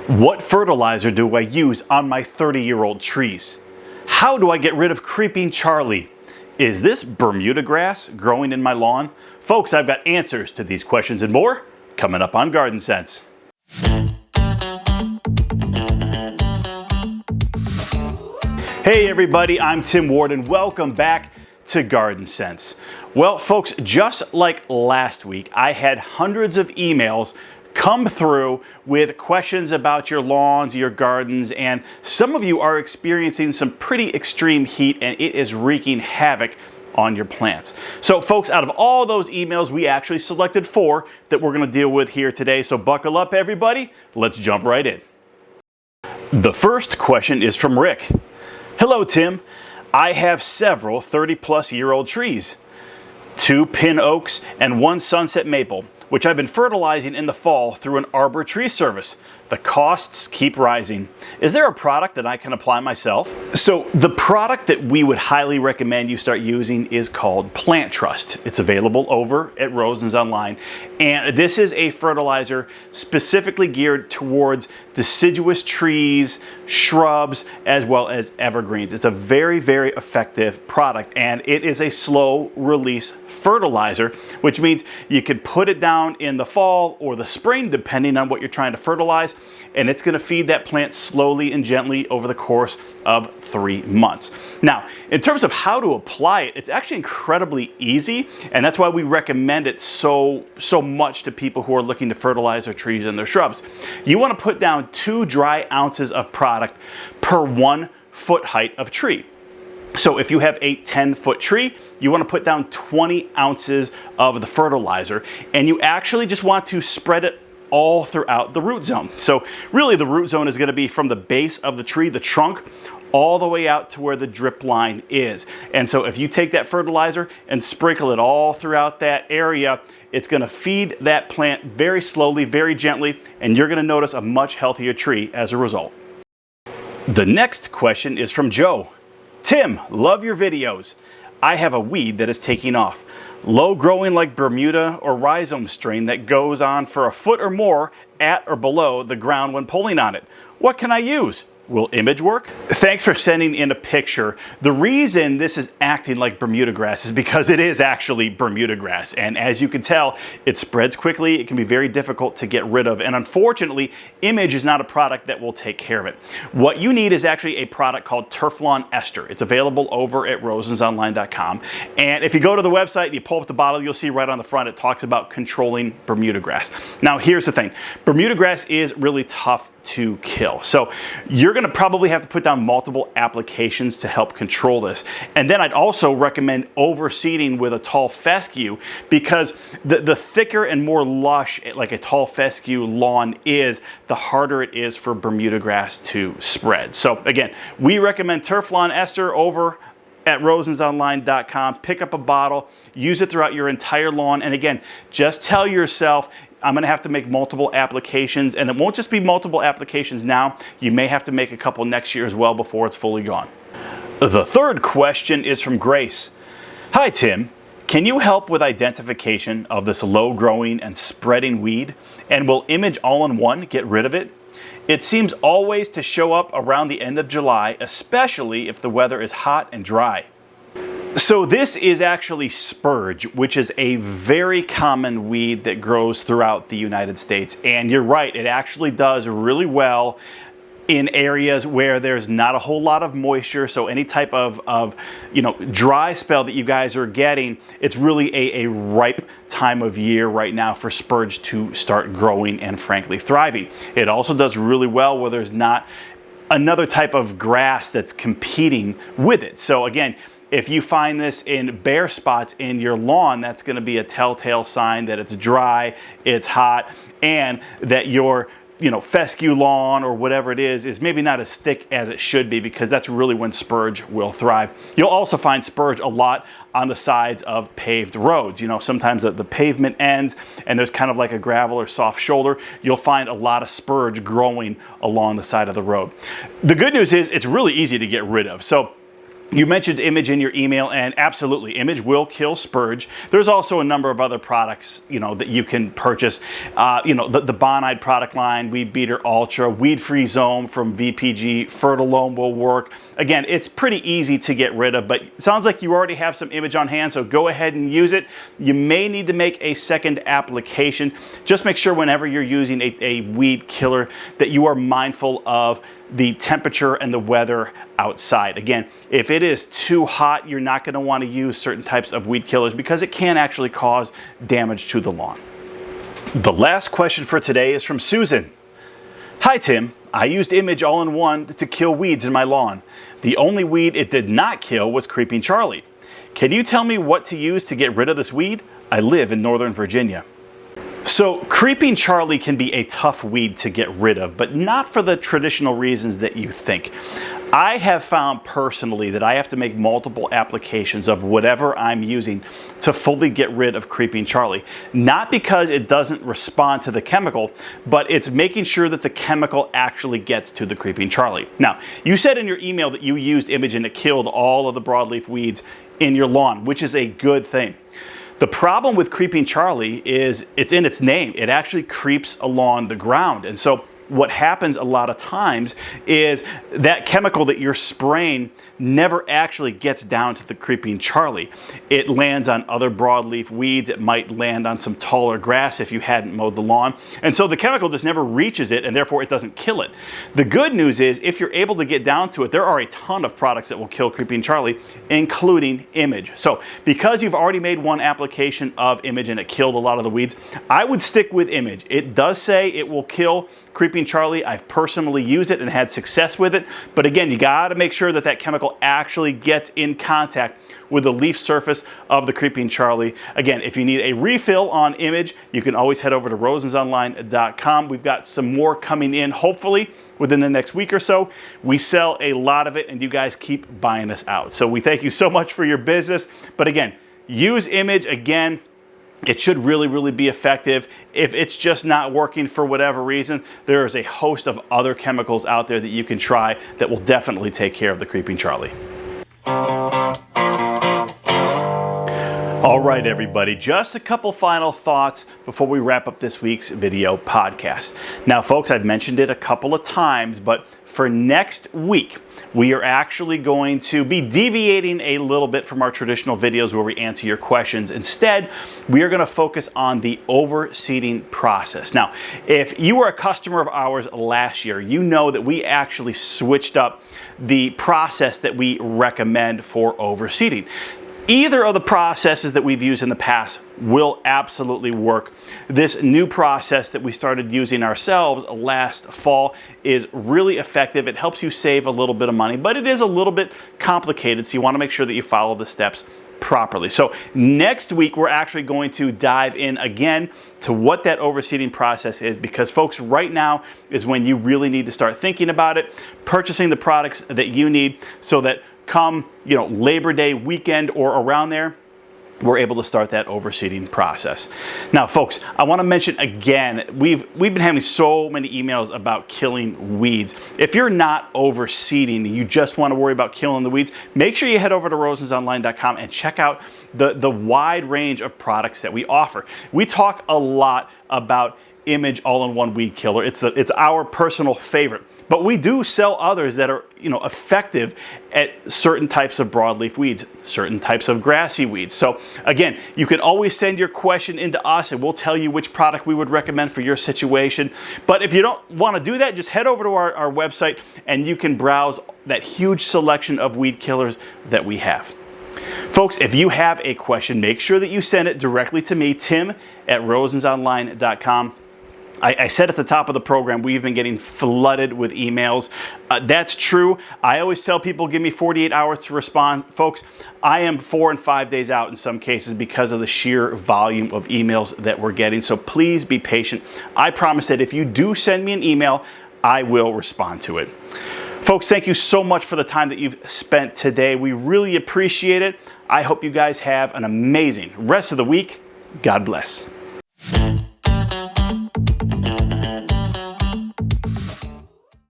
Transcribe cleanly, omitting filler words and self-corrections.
What fertilizer do I use on my 30-year-old trees? How do I get rid of creeping Charlie? Is this Bermuda grass growing in my lawn? Folks, I've got answers to these questions and more coming up on Garden Sense. Hey everybody, I'm Tim Ward and welcome back to Garden Sense. Well, folks, just like last week, I had hundreds of emails come through with questions about your lawns, your gardens, and some of you are experiencing some pretty extreme heat and it is wreaking havoc on your plants. So folks, out of all those emails, we actually selected 4 that we're going to deal with here today. So buckle up everybody, let's jump right in. The first question is from Rick. Hello Tim, I have several 30-plus-year-old trees, 2 pin oaks and 1 sunset maple, which I've been fertilizing in the fall through an arbor tree service. The costs keep rising. Is there a product that I can apply myself? So the product that we would highly recommend you start using is called Plant Trust. It's available over at Rosen's online. And this is a fertilizer specifically geared towards deciduous trees, shrubs, as well as evergreens. It's a very, very effective product, and it is a slow release fertilizer, which means you could put it down in the fall or the spring, depending on what you're trying to fertilize, and it's going to feed that plant slowly and gently over the course of 3 months. Now, in terms of how to apply it, it's actually incredibly easy, and that's why we recommend it so much to people who are looking to fertilize their trees and their shrubs. You want to put down 2 dry ounces of product per 1 foot height of tree. So if you have a 10-foot tree, you want to put down 20 ounces of the fertilizer, and you actually just want to spread it all throughout the root zone. So really the root zone is going to be from the base of the tree, the trunk, all the way out to where the drip line is. And so if you take that fertilizer and sprinkle it all throughout that area, it's going to feed that plant very slowly, very gently, and you're going to notice a much healthier tree as a result. The next question is from Joe. Tim, love your videos. I have a weed that is taking off. Low growing like Bermuda or rhizome strain that goes on for a foot or more at or below the ground when pulling on it. What can I use? Will image work? Thanks for sending in a picture. The reason this is acting like Bermuda grass is because it is actually Bermuda grass. And as you can tell, it spreads quickly. It can be very difficult to get rid of. And unfortunately, image is not a product that will take care of it. What you need is actually a product called Turflawn Ester. It's available over at rosensonline.com. And if you go to the website and you pull up the bottle, you'll see right on the front, it talks about controlling Bermuda grass. Now, here's the thing. Bermuda grass is really tough to kill. So you're going to probably have to put down multiple applications to help control this. And then I'd also recommend overseeding with a tall fescue, because the thicker and more lush like a tall fescue lawn is, the harder it is for Bermuda grass to spread. So again, we recommend Turflawn Ester over at rosensonline.com. Pick up a bottle, use it throughout your entire lawn, and again, just tell yourself, I'm going to have to make multiple applications, and it won't just be multiple applications now. You may have to make a couple next year as well before it's fully gone. The third question is from Grace. Hi Tim, can you help with identification of this low growing and spreading weed? And will Image All-in-One get rid of it? It seems always to show up around the end of July, especially if the weather is hot and dry. So this is actually Spurge, which is a very common weed that grows throughout the United States. And you're right, it actually does really well in areas where there's not a whole lot of moisture. So any type of dry spell that you guys are getting, it's really a ripe time of year right now for Spurge to start growing and frankly thriving. It also does really well where there's not another type of grass that's competing with it. So again, if you find this in bare spots in your lawn, that's going to be a telltale sign that it's dry, it's hot, and that your fescue lawn or whatever it is maybe not as thick as it should be, because that's really when Spurge will thrive. You'll also find Spurge a lot on the sides of paved roads. Sometimes the pavement ends and there's kind of like a gravel or soft shoulder. You'll find a lot of Spurge growing along the side of the road. The good news is it's really easy to get rid of. So You mentioned Image in your email, and absolutely, Image will kill Spurge. There's also a number of other products, that you can purchase. The Bonide product line, Weed Beater Ultra, Weed Free Zone from VPG, Fertilome will work. Again, it's pretty easy to get rid of, but it sounds like you already have some Image on hand, so go ahead and use it. You may need to make a second application. Just make sure whenever you're using a weed killer that you are mindful of the temperature and the weather outside. Again, if it is too hot, you're not going to want to use certain types of weed killers because it can actually cause damage to the lawn. The last question for today is from Susan. Hi Tim, I used Image all-in-one to kill weeds in my lawn. The only weed it did not kill was Creeping Charlie. Can you tell me what to use to get rid of this weed? I live in Northern Virginia. So Creeping Charlie can be a tough weed to get rid of, but not for the traditional reasons that you think. I have found personally that I have to make multiple applications of whatever I'm using to fully get rid of Creeping Charlie. Not because it doesn't respond to the chemical, but it's making sure that the chemical actually gets to the Creeping Charlie. Now, you said in your email that you used Image and it killed all of the broadleaf weeds in your lawn, which is a good thing. The problem with Creeping Charlie is it's in its name. It actually creeps along the ground. And so what happens a lot of times is that chemical that you're spraying never actually gets down to the Creeping Charlie. It lands on other broadleaf weeds. It might land on some taller grass if you hadn't mowed the lawn. And so the chemical just never reaches it, and therefore it doesn't kill it. The good news is if you're able to get down to it, there are a ton of products that will kill Creeping Charlie, including Image. So because you've already made one application of Image and it killed a lot of the weeds, I would stick with Image. It does say it will kill Creeping Charlie. I've personally used it and had success with it. But again, you got to make sure that that chemical actually gets in contact with the leaf surface of the Creeping Charlie. Again, if you need a refill on Image, you can always head over to rosensonline.com. We've got some more coming in, hopefully within the next week or so. We sell a lot of it and you guys keep buying us out. So we thank you so much for your business. But again, use Image. Again, it should really be effective. If it's just not working for whatever reason, there is a host of other chemicals out there that you can try that will definitely take care of the Creeping Charlie. All right, everybody, just a couple final thoughts before we wrap up this week's video podcast. Now, folks, I've mentioned it a couple of times, but for next week, we are actually going to be deviating a little bit from our traditional videos where we answer your questions. Instead, we are going to focus on the overseeding process. Now, if you were a customer of ours last year, you know that we actually switched up the process that we recommend for overseeding. Either of the processes that we've used in the past will absolutely work. This new process that we started using ourselves last fall is really effective. It helps you save a little bit of money, but it is a little bit complicated, so you want to make sure that you follow the steps properly. So next week, we're actually going to dive in again to what that overseeding process is, because folks, right now is when you really need to start thinking about it, purchasing the products that you need so that come, Labor Day weekend or around there, we're able to start that overseeding process. Now, folks, I want to mention again, we've been having so many emails about killing weeds. If you're not overseeding, you just want to worry about killing the weeds, make sure you head over to rosensonline.com and check out the wide range of products that we offer. We talk a lot about Image all-in-one weed killer. It's our personal favorite. But we do sell others that are, effective at certain types of broadleaf weeds, certain types of grassy weeds. So again, you can always send your question into us and we'll tell you which product we would recommend for your situation. But if you don't want to do that, just head over to our website and you can browse that huge selection of weed killers that we have. Folks, if you have a question, make sure that you send it directly to me, Tim at rosensonline.com. I said at the top of the program, we've been getting flooded with emails. That's true. I always tell people, give me 48 hours to respond. Folks, I am 4 and 5 days out in some cases because of the sheer volume of emails that we're getting. So please be patient. I promise that if you do send me an email, I will respond to it. Folks, thank you so much for the time that you've spent today. We really appreciate it. I hope you guys have an amazing rest of the week. God bless.